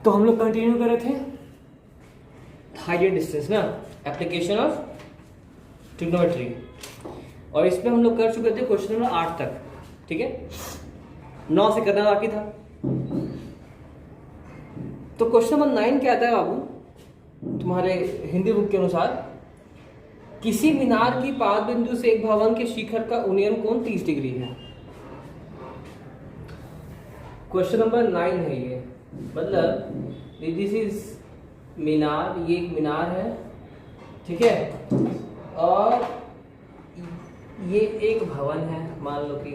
तो हम लोग कंटिन्यू कर रहे थे हाइट एंड डिस्टेंस ना, एप्लीकेशन ऑफ ट्रिग्नोमेट्री, और इसमें हम लोग कर चुके थे क्वेश्चन नंबर 8 तक। ठीक है, 9 से करना बाकी था। तो क्वेश्चन नंबर 9 क्या आता है बाबू तुम्हारे हिंदी बुक के अनुसार? किसी मीनार की पाद बिंदु से एक भवन के शिखर का उन्नयन कोण 30 डिग्री है। क्वेश्चन नंबर 9 है ये, मतलब दिस इज मीनार, ये एक मीनार है, ठीक है, और ये एक भवन है मान लो कि,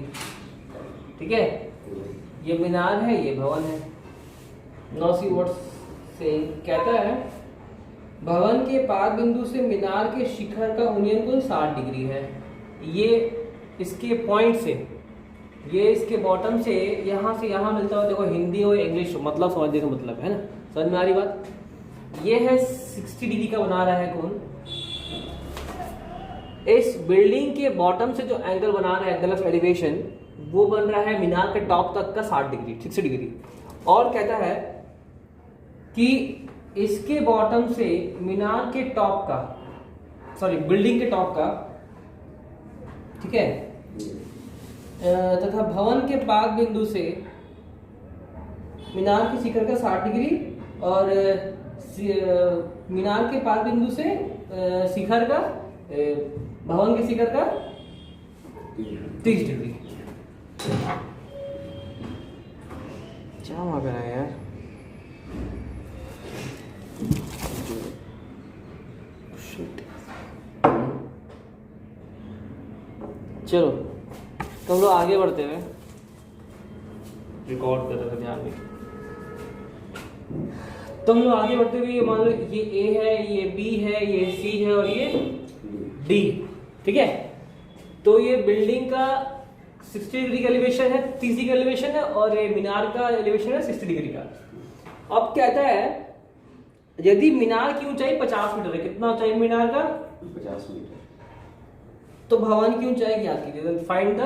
ठीक है, ये मीनार है, ये भवन है। नाउ सी व्हाट से कहता है भवन के पाद बिंदु से मीनार के शिखर का उन्नयन कोण 60 डिग्री है। ये इसके पॉइंट से, ये इसके बॉटम से यहाँ मिलता हो, देखो हिंदी और इंग्लिश मतलब समझने का मतलब है ना, समझ में आ रही बात? ये है 60 डिग्री का बना रहा है कोण। इस बिल्डिंग के बॉटम से जो एंगल बना रहा है, एंगल ऑफ एलिवेशन, वो बन रहा है मीनार के टॉप तक का 60 डिग्री, 60 डिग्री। और कहता है कि इसके बॉटम से मीनार के टॉप का, सॉरी बिल्डिंग के टॉप का, ठीक है, तथा भवन के पाद बिंदु से मीनार के शिखर का 60 डिग्री, और मीनार के पाद बिंदु से शिखर का, भवन के शिखर का 30 डिग्री। क्या मांग रहा है यार? चलो तो हम लोग आगे बढ़ते हुए, रिकॉर्ड कर रहे थे ध्यान में, तो हम लोग आगे बढ़ते हुए मान लो ये ए है, ये बी है, ये सी है और ये डी, ठीक है। तो ये बिल्डिंग का 60 डिग्री का एलिवेशन है, 30 डिग्री का एलिवेशन है, और ये मीनार का एलिवेशन है 60 डिग्री का। अब कहता है यदि मीनार की ऊंचाई 50 मीटर है, कितना ऊंचाई मीनार का? 50 मीटर। तो भवन की ऊंचाई क्या कीजिए? Find the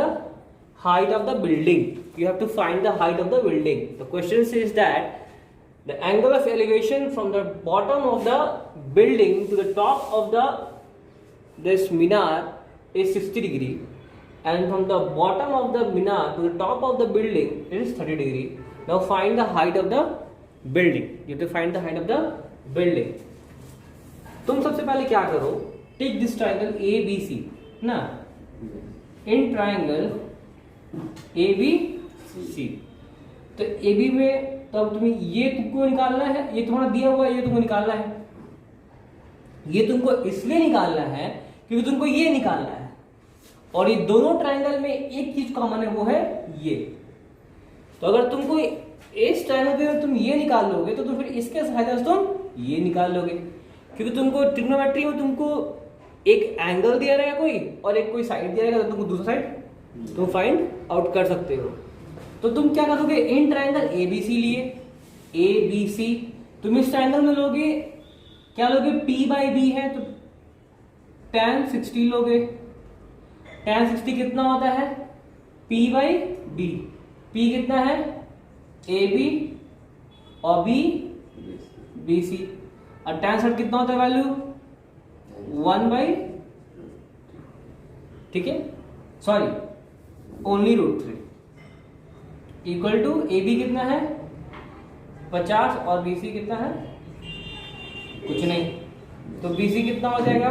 height of the building. You have to find the height of the building. The question says that the angle of elevation from the bottom of the building to the top of this minar is 60 degree, and from the bottom of the minar to the top of the building is 30 degree. Now find the height of the building. You have to find the height of the building. तुम सबसे पहले क्या करो, take this triangle ABC ना, in triangle ABC, तो AB में तब तुम्हें ये तुमको निकालना है, ये तुम्हारा दिया हुआ है, ये तुमको निकालना है। ये तुमको इसलिए निकालना है क्योंकि तुमको ये निकालना है, और ये दोनों ट्रायंगल में एक चीज कॉमन है, वो है ये। तो अगर तुमको इस ट्रायंगल में तुम ये निकाल लोगे तो फिर इसके सहायता से तुम ये निकाल लोगे, क्योंकि तुमको ट्रिग्नोमेट्री में तुमको एक एंगल दिया रहेगा कोई, और एक कोई साइड दिया रहेगा, तो तुमको दूसरा साइड तुम फाइंड आउट कर सकते हो। तो तुम क्या करोगे, इन ट्रायंगल एबीसी लिए, एबीसी, तुम इस ट्रायंगल में लोगे, क्या लोगे, P बाई बी है तो tan 60 लोगे। tan 60 कितना होता है? P by B. P कितना है? AB और B BC, और tan 60 कितना होता है वैल्यू? 1 बाई, ठीक है, sorry only √3 equal to AB कितना है? 50, और BC कितना है? कुछ नहीं, तो BC कितना हो जाएगा?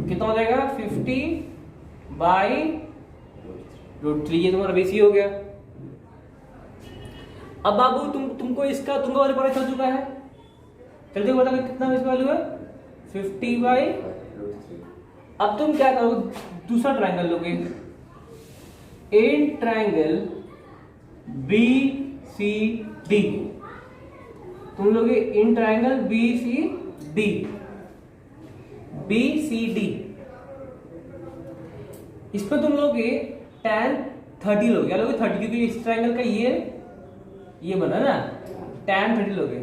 कितना हो जाएगा? 50 बाई √3, ये तुम्हारा BC हो गया। अब बाबू तुमको इसका तुमको वाले पता चल चुका है, चलते बता कितना इसका वैल्यू है? 50 बाई। अब तुम क्या करोगे, दूसरा ट्रायंगल लोगे, इन ट्रायंगल BCD, तुम लोगे इन ट्रायंगल BCD, इसमें तुम लोगे tan 30 लोगे, क्या लोगे? 30, क्योंकि इस ट्रायंगल का ये बना ना, tan 30 लोगे।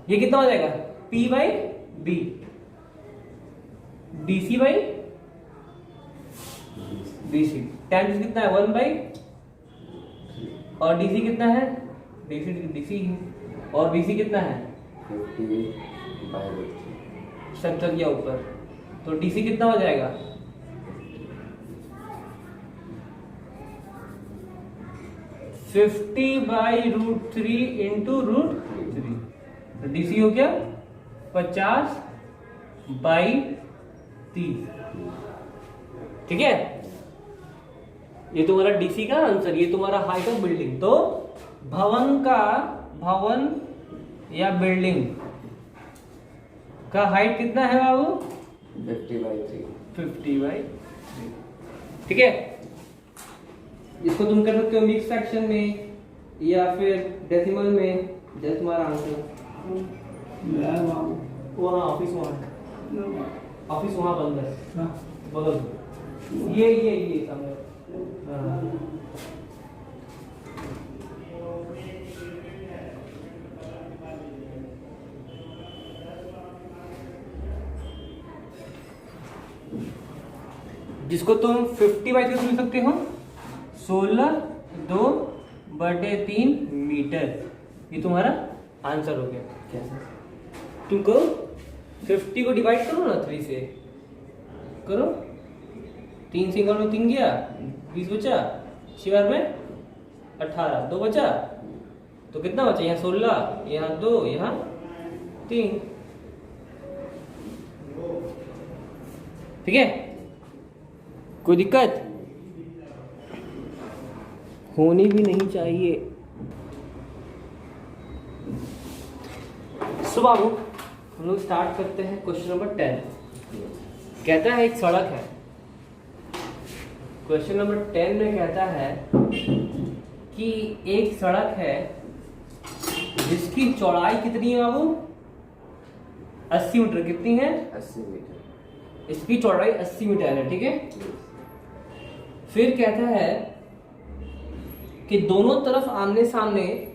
ये कितना हो जाएगा? P by B, BC by BC, tan कितना है? 1 बाई और डीसी कितना है, डीसी डीसी है, और बीसी कितना है 50/√3। स्ट्रक्चर किया ऊपर, तो डीसी कितना हो जाएगा 50/√3 इंटू √3, तो डीसी हो गया 50/30। ठीक है, ये तुम्हारा डीसी का आंसर, ये तुम्हारा हाइट ऑफ बिल्डिंग। तो भवन या बिल्डिंग का हाइट कितना है बाबू 50/3। 50/3। ठीक है, इसको तुम कर सकते हो मिक्स फ्रैक्शन में या फिर डेसिमल में, जैसे तुम्हारा आंसर। वहाँ ऑफिस, ऑफिस वहाँ बंद है बगल, ये सामने। हाँ। जिसको तुम 50/3 लिख सकते हो 16/2/3 मीटर, ये तुम्हारा आंसर हो गया। कैसे? तुमको 50 को डिवाइड करो ना 3 से, करो 3 से 3 गया 20 बचा, 6 में 18, 2 बचा, तो कितना बचा, यहाँ 16, यहाँ 2, यहाँ 3। ठीक है, कोई दिक्कत होनी भी नहीं चाहिए। सो बाबू हम लोग स्टार्ट करते हैं क्वेश्चन नंबर 10। कहता है एक सड़क है, क्वेश्चन नंबर 10 में कहता है कि एक सड़क है जिसकी चौड़ाई कितनी है बाबू 80 मीटर। कितनी है 80 मीटर। इसकी चौड़ाई 80 मीटर है। ठीक है, फिर कहता है कि दोनों तरफ आमने सामने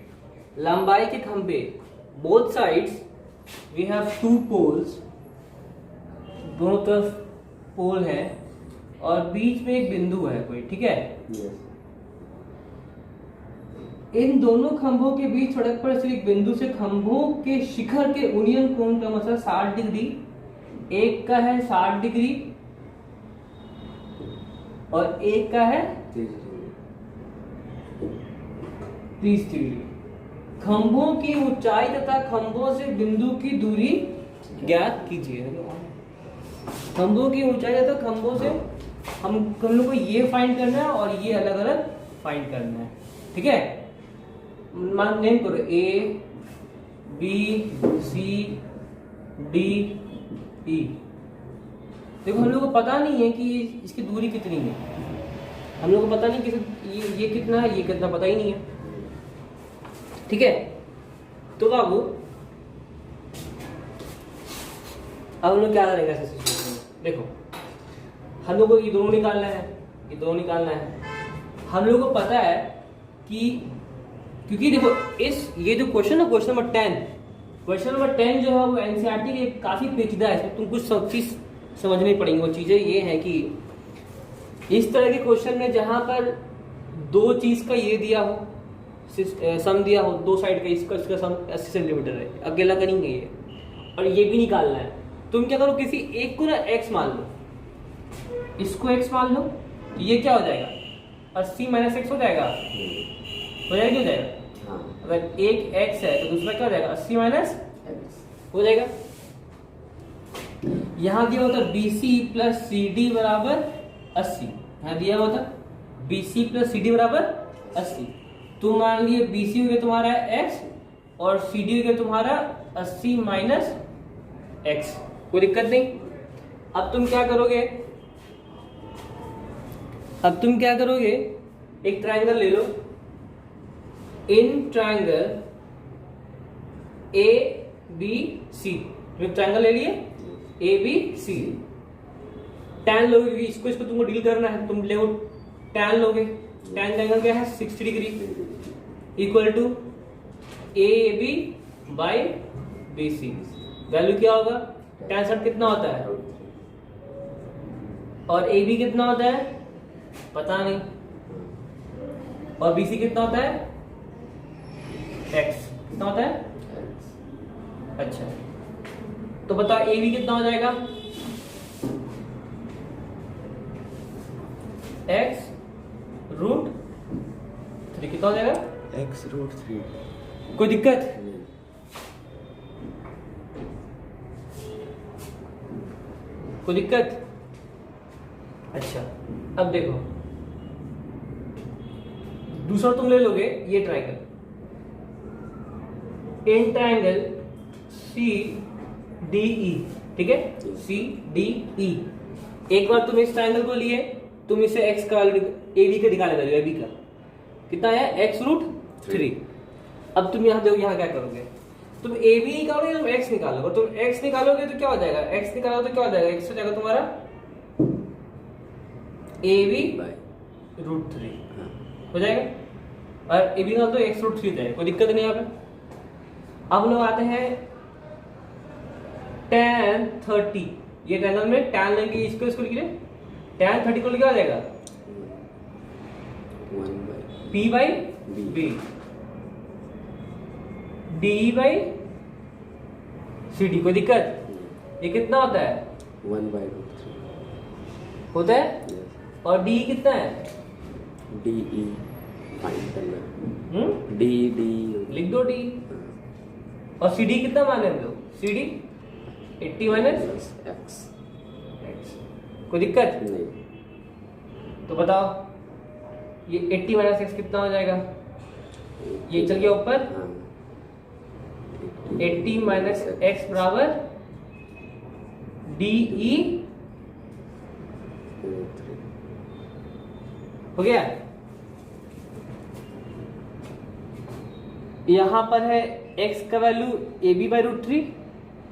लंबाई के खंभे, both sides we have 2 poles, दोनों तरफ पोल है और बीच में एक बिंदु है कोई। ठीक है, इन दोनों खंभों के बीच सड़क पर स्थित एक बिंदु से खंभों के शिखर के उन्नयन कोण का मतलब 60 डिग्री, एक का है 60 डिग्री और एक का है 30 डिग्री। खंभों की ऊंचाई तथा खंभों से बिंदु की दूरी ज्ञात कीजिए। खंभों की ऊंचाई तथा खंभों से हम लोग को ये फाइंड करना है और ये अलग अलग फाइंड करना है। ठीक है, मान नेम करो A B C D E। देखो हम लोग को पता नहीं है कि इसकी दूरी कितनी है, हम लोग को पता नहीं कि ये कितना है, ये कितना, पता ही नहीं है। ठीक है, तो बाबू अब हम लोग क्या करेंगे ऐसे सिचुएशन में। देखो हम लोग को ये दोनों निकालना है, ये दोनों निकालना है। हम लोग को पता है कि क्योंकि देखो ये जो क्वेश्चन है क्वेश्चन नंबर 10 जो है वो एनसीईआरटी के काफी पेचीदा है, इसमें तुम कुछ सब चीज समझनी पड़ेंगी। वो चीजें ये हैं कि इस तरह के क्वेश्चन में जहां पर 2 चीज का ये दिया हो, सम दिया हो 2 साइड का, इसका सम 80 सेंटीमीटर है, अकेला करेंगे ये, और ये भी निकालना है। तुम क्या करो, किसी एक को ना x मान लो, इसको x मान लो, तो ये क्या हो जाएगा 80 - x हो जाएगा, हो जाएगा, हो जाएगा। अगर एक x है तो दूसरा क्या हो जाएगा 80 - x हो जाएगा। यहां दिया होता BC + CD = 80, यहां दिया होता BC + CD = 80। तो मान लिए BC हो गया तुम्हारा x और CD हो गया तुम्हारा 80 - x, कोई दिक्कत नहीं। अब तुम क्या करोगे, एक ट्रायंगल ले लो, इन ट्रायंगल ABC, ट्रायंगल ले लिए ABC, टैन लोगे, इसको तुमको डील करना है, तुम ले टैन लोगे, टैन का एंगल क्या है 60 degree equal to AB/BC। Value क्या होगा, टैन 60 कितना होता है और AB कितना होता है पता नहीं, और BC कितना होता है एक्स कितना होता है? x अच्छा, तो बताओ ए बी कितना हो जाएगा? एक्स रूट 3 कितना हो जाएगा? x रूट 3 कोई दिक्कत? नहीं कोई दिक्कत? अच्छा, अब देखो दूसरा तुम ले लोगे ये triangle, in triangle C D E, ठीक है, सी डी ई। एक बार तुम इस ट्रायंगल को लिए, तुम इसे एक्स का ए बी का निकाले ए बी का कितना है? X root 3। अब तुम यहाँ देखो, यहाँ क्या करोगे? तुम ए बी निकालोगे, तुम एक्स निकालोगे। तुम एक्स निकालोगे तो क्या हो जाएगा? एक्स निकालोगे तो क्या हो जाएगा? एक्स हो जाएगा तुम्हारा ए बी बाय रूट 3 हो जाएगा, और ए बी निकाल तो एक्स रूट 3 हो जाएगा। कोई दिक्कत नहीं यहाँ पे। अब लोग आते हैं tan 30, ये ट्रायंगल में tan लेंगे, इसको लिख ले, tan 30 को क्या हो जाएगा? 1 by p by b d by C D. कोई दिक्कत? ये कितना होता है? 1 बाय रूट 3 होता है। यस और d कितना है? डी ई फाइंड करना डी लिख दो d। और सी डी कितना माने हम लोग? C D 80 minus plus x x. कोई दिक्कत? नहीं तो बताओ ये 80 माइनस एक्स कितना हो जाएगा? ये चल गया ऊपर, हाँ 80 माइनस एक्स बराबर डी ई रूट 3 हो गया। यहां पर है x का value A B by root 3,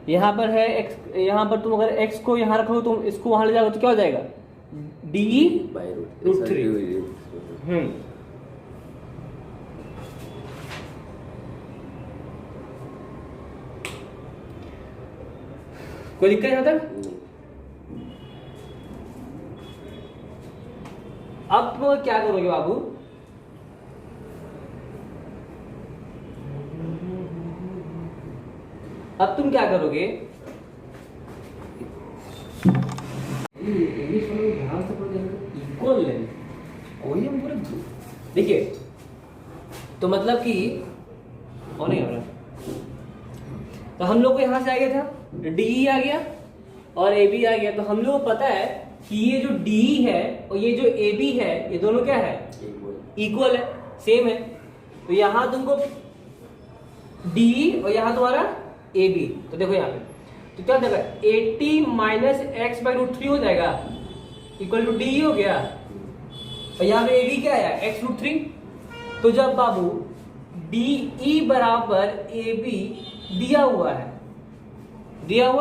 यहां पर है x, यहां पर तुम अगर x को यहां रखो, तुम इसको वहां ले जाओगे तो क्या हो जाएगा? D E by root 3। कोई दिक्कत यहां तक? अब तुम क्या करोगे बाबू? अब तुम क्या करोगे? इक्वल लेंथ वही हम पूरे देखिए, तो मतलब कि और नहीं हो रहा, तो हम लोग को यहां से आ गया था डी आ गया और ए बी आ गया। तो हम लोग को पता है कि ये जो डी है और ये जो ए बी है, ये दोनों क्या है? इक्वल है, सेम है। तो यहां तुमको डी और यहां तुम्हारा ए बी, तो देखो यहाँ पे तो क्या हो जाएगा? 80 माइनस एक्स बाई रूट 3 हो जाएगा, इक्वल टू डी हो गया। और यहाँ पे ए बी क्या है? X root 3। तो जब बाबू डी ई बराबर ए बी दिया हुआ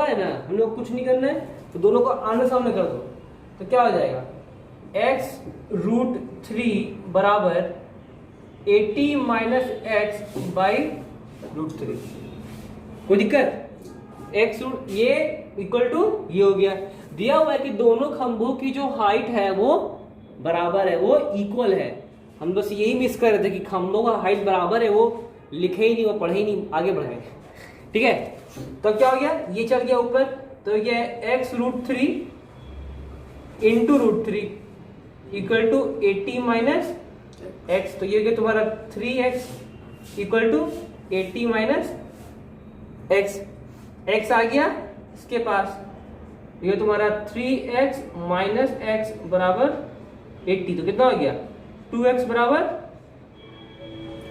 है ना, हम लोग कुछ नहीं करना है, तो दोनों को आमने सामने कर दो, तो क्या हो जाएगा? एक्स रूट 3 बराबर 80 माइनस एक्स बाई रूट 3। कोई दिक्कत? एक्स रूट ये इक्वल टू ये हो गया। दिया हुआ है कि दोनों खंभों की जो हाइट है वो बराबर है, वो इक्वल है। हम बस यही मिस कर रहे थे कि खंभों का हाइट बराबर है, वो लिखे ही नहीं, वो पढ़े ही नहीं, आगे बढ़े। ठीक है, तो क्या हो गया? ये चल गया ऊपर, तो ये x root 3 into root 3 equal to 80 minus x. तो ये हो गया तुम्हारा 3x equal to 80 minus x. X आ गया इसके पास, ये तुम्हारा 3x माइनस एक्स बराबर 80। तो कितना हो गया? 2x बराबर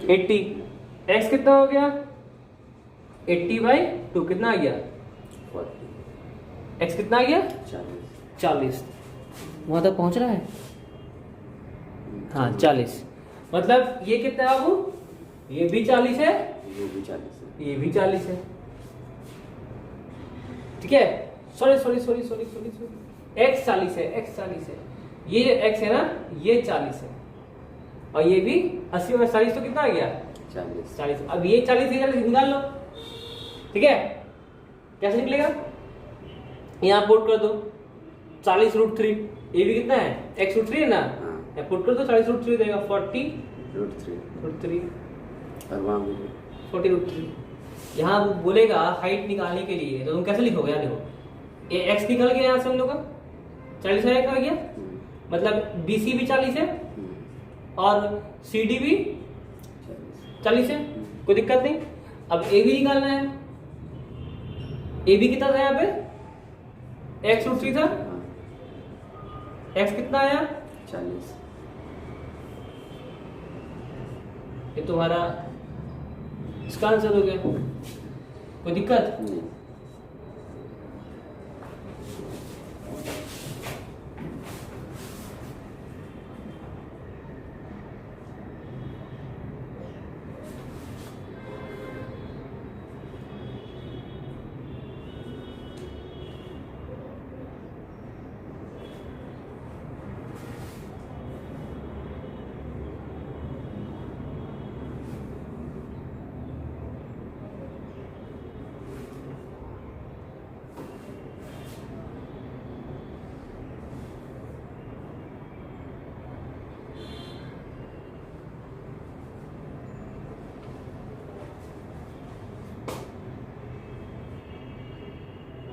80। x कितना हो गया? 80 बाई 2 कितना आ गया? 40 x कितना आ गया? 40 वहां तक पहुंच रहा है? हाँ 40। मतलब ये कितना है बाबू? ये भी 40 है, ये भी 40 है। ये भी 40 है। ठीक है, सॉरी x 40 है, x 40 है। ये जो x है ना, ये 40 है, और ये भी 80 में 40, तो कितना आ गया? 40। अब ये 40 निकाल लो। ठीक है, कैसे निकलेगा? यहाँ पुट कर दो 40 रूट 3, ये भी कितना है? x रूट 3 है ना, पुट कर दो 40 रूट 3 देगा 40 रूट 3 रूट 3। और वहाँ भी छोटी रूट 3। यहाँ वो बोलेगा हाइट निकालने के लिए, तो तुम कैसे लिखोगे? यार देखो, ये एक्स निकल गया यहाँ से हम लोग का 40 आ गया, मतलब BC भी 40 है और CD भी 40 है, कोई दिक्कत नहीं। अब AB निकालना है। AB कितना था यहाँ पे? x रूट 3 था। x कितना आया? 40। ये तुम्हारा इसका आंसर हो गया, कोई दिक्कत नहीं।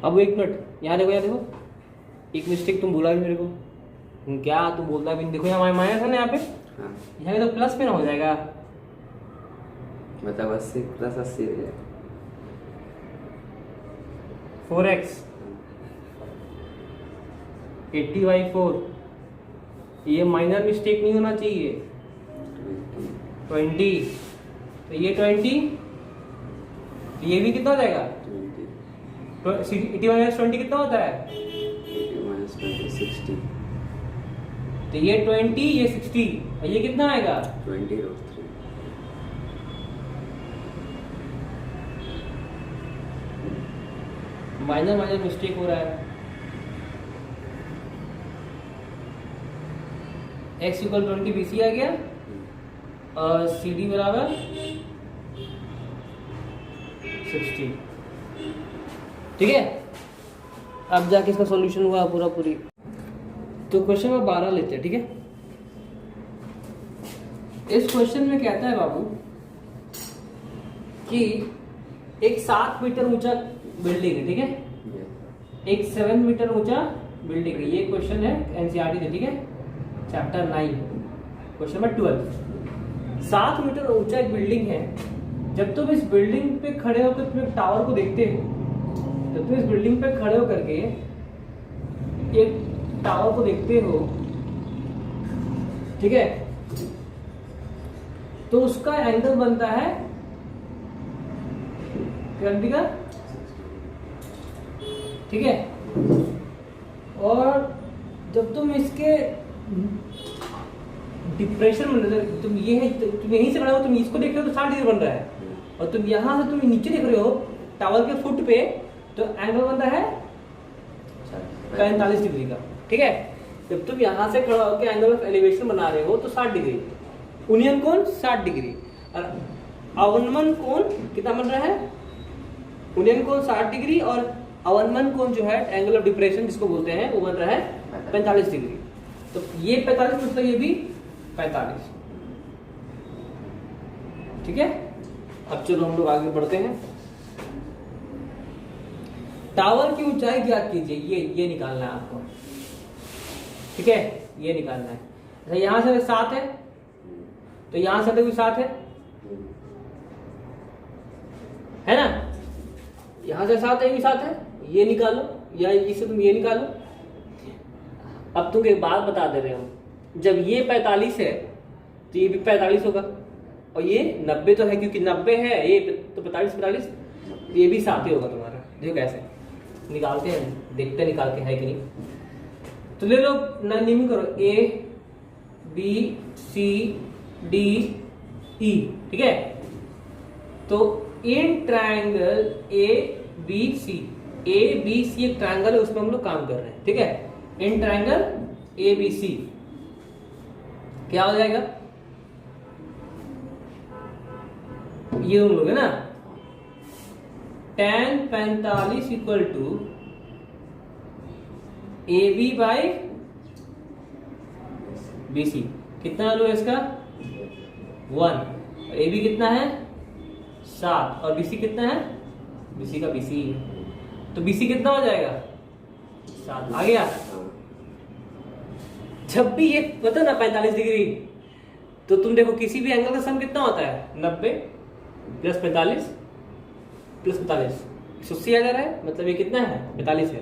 अब एक मिनट, यहाँ देखो, यहाँ देखो, एक मिस्टेक तुम बोला भी मेरे को। क्या तुम बोलता भी नहीं? देखो यहाँ माइनस है ना, यहाँ पे हाँ, यहाँ तो प्लस में ना हो जाएगा। मतलब 80 + 80 हो जाएगा। 4x 80/4, ये माइनर मिस्टेक नहीं होना चाहिए। 20, तो ये 20, तो ये भी कितना हो जाएगा? 80 - 20 कितना होता है? 80 - 20 60। तो ये 20, ये 60, और ये कितना आएगा? 20 √3। माइनर मिस्टेक हो रहा है। x = 20 BC आ गया और CD बराबर 60। ठीक है, अब जाके इसका सॉल्यूशन हुआ पूरा पूरी। तो क्वेश्चन नंबर 12 लेते हैं। ठीक है, इस क्वेश्चन में कहता है बाबू कि एक 7 मीटर ऊंचा बिल्डिंग है। ठीक है, एक 7 मीटर ऊंचा बिल्डिंग है। ये क्वेश्चन है NCERT से। ठीक है, चैप्टर 9 क्वेश्चन नंबर 12। 7 मीटर ऊंचा एक बिल्डिंग है। जब तुम इस बिल्डिंग पे खड़े होकर तुम एक टावर को देखते हो, जब तुम इस बिल्डिंग पे खड़े होकर के एक टावर को देखते हो, ठीक है, तो उसका एंगल बनता है क्या का? ठीक है, और जब तुम इसके डिप्रेशन में तुम यहीं से खड़े हो, तुम इसको देख रहे हो तो 60 डिग्री बन रहा है, और तुम यहां से तुम नीचे देख रहे हो टावर के फुट पे, तो एंगल बनता है 45 डिग्री का। ठीक है, जब तुम यहां से खड़ा होकर एंगल ऑफ एलिवेशन बना रहे हो तो 60 डिग्री, उन्नयन कोण 60 डिग्री, और अवनमन कोण कितना बन रहा है? उन्नयन कोण 60 डिग्री और अवनमन कोण जो है एंगल ऑफ डिप्रेशन जिसको बोलते हैं वो बन रहा है 45 डिग्री। तो ये 45 मतलब ये भी 45। ठीक है, अब चलो हम लोग आगे बढ़ते हैं। टावर की ऊंचाई ज्ञात कीजिए, ये निकालना है आपको। ठीक है, ये निकालना है। अच्छा, यहां से 7 है तो यहां से भी 7 है ना? यहां से 7 है, भी 7 है, ये निकालो, या इससे तुम ये निकालो। अब तुम एक बात बता दे रहे हो, जब ये 45 है तो ये भी 45 होगा, और ये 90 तो है, क्योंकि 90 है ये तो 45, ये भी 7 ही होगा तुम्हारा। देखो कैसे निकालते हैं, देखते हैं निकाल के है कि नहीं। तो ले लो, निम्न करो A B C D E। ठीक है, तो इन ट्रायंगल ABC, ABC एक ट्रायंगल है, उसमें हम लोग काम कर रहे हैं। ठीक है, इन ट्रायंगल ABC क्या हो जाएगा? ये हम लोग है ना, tan 45 = AB/BC। कितना लो इसका 1, और AB कितना है 7 और BC कितना है? BC का BC है, तो BC कितना हो जाएगा? 7 आ गया। हाँ। जब भी ये पता ना 45 डिग्री, तो तुम देखो किसी भी एंगल का सम कितना होता है? 90 प्लस 45 प्लस 45, 180 आ जा रहा है, मतलब ये कितना है? 45 है।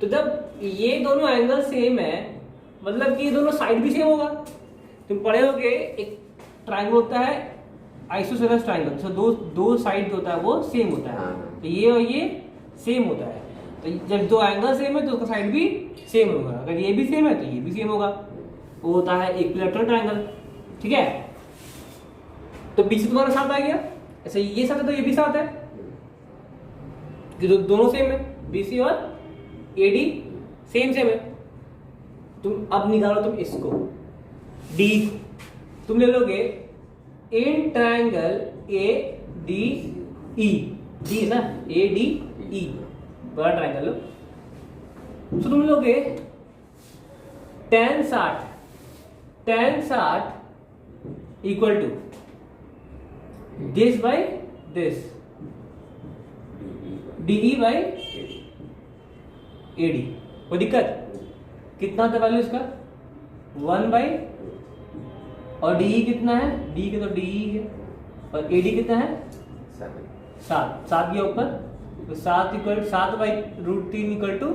तो जब ये दोनों एंगल सेम है, मतलब कि ये दोनों साइड भी सेम होगा। तुम पढ़े होगे एक ट्राइंगल होता है आइसोसेलेस ट्राइंगल, तो दो साइड जो होता है वो सेम होता है। हाँ। तो ये और ये सेम होता है, तो जब दो एंगल सेम है तो उसका साइड भी सेम होगा। अगर ये भी सेम है तो ये भी सेम होगा, वो होता है इक्विलैटरल ट्राइंगल। ठीक है, तो बीच तुम्हारा 7 आ गया। ऐसे ये 7 है तो ये भी 7 है, कि दोनों सेम है, BC और AD सेम है। तुम अब निकालो तुम इसको, D तुम ले लोगे इन ट्राइंगल ADE, D है ना, ADE बड़ा ट्राइंगल लो। तो तुम लोगे tan 60 equal to this by this, DE by AD। कोई दिक्कत? कितना था वैल्यू इसका? 1 बाय, और DE कितना है? D के तो DE है, और AD कितना है? 7 गया ऊपर, तो 7 equal 7 by √3 equal to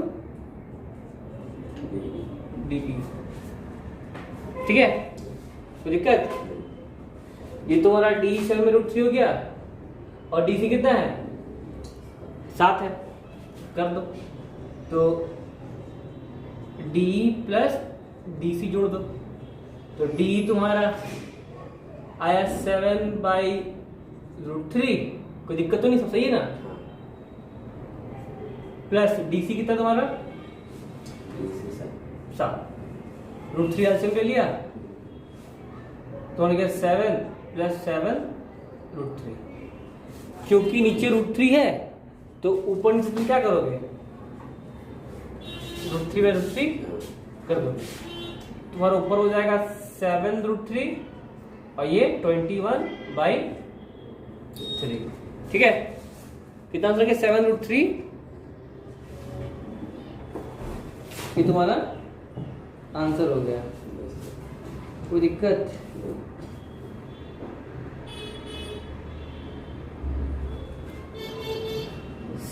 DP। ठीक है, कोई दिक्कत? ये तुम्हारा D 7 में √3 हो गया, और DC कितना है? 7 है, कर दो। तो DE प्लस DC जोड़ दो, तो DE तुम्हारा आया 7 बाई √3, कोई दिक्कत तो नहीं, सब सही है ना? प्लस DC कितना तुम्हारा? 7, √3 एलसीएम ले लिया तो हो गया 7 प्लस 7 √3। क्योंकि नीचे √3 है तो ऊपर नीचे तुम क्या करोगे? √3 बाई √3 कर दो, तुम्हारा ऊपर हो जाएगा 7 √3 और ये 21 बाई 3। ठीक है, कितना आंसर? 7 √3, ये तुम्हारा आंसर हो गया। कोई दिक्कत?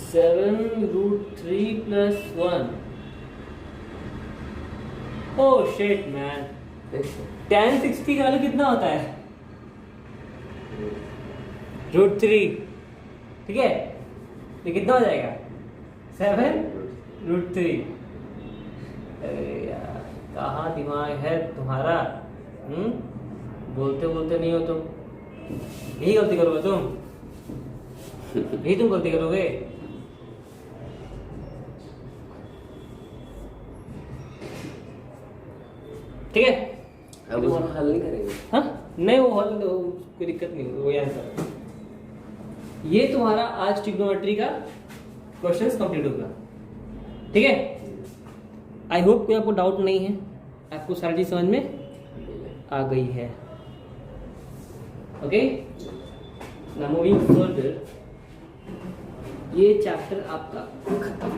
Seven √3 plus 1। Oh shit man, tan 60 का वैल्यू कितना होता है? √3। ठीक है, ये कितना हो जाएगा? 7 √3। अरे यार, कहाँ दिमाग है तुम्हारा? बोलते बोलते नहीं हो तुम, यही गलती करोगे तुम, यही तुम गलती करोगे। ठीक है, अब वो हल नहीं करेंगे? हाँ नहीं, वो हल कोई दिक्कत नहीं, वो आंसर। ये तुम्हारा आज ट्रिग्नोमेट्री का क्वेश्चंस कंप्लीट होगा। ठीक है, आई होप कोई आपको डाउट नहीं है, आपको सारी चीज समझ में आ गई है। ओके, नाउ मूविंग फर्दर, ये चैप्टर आपका खत्म।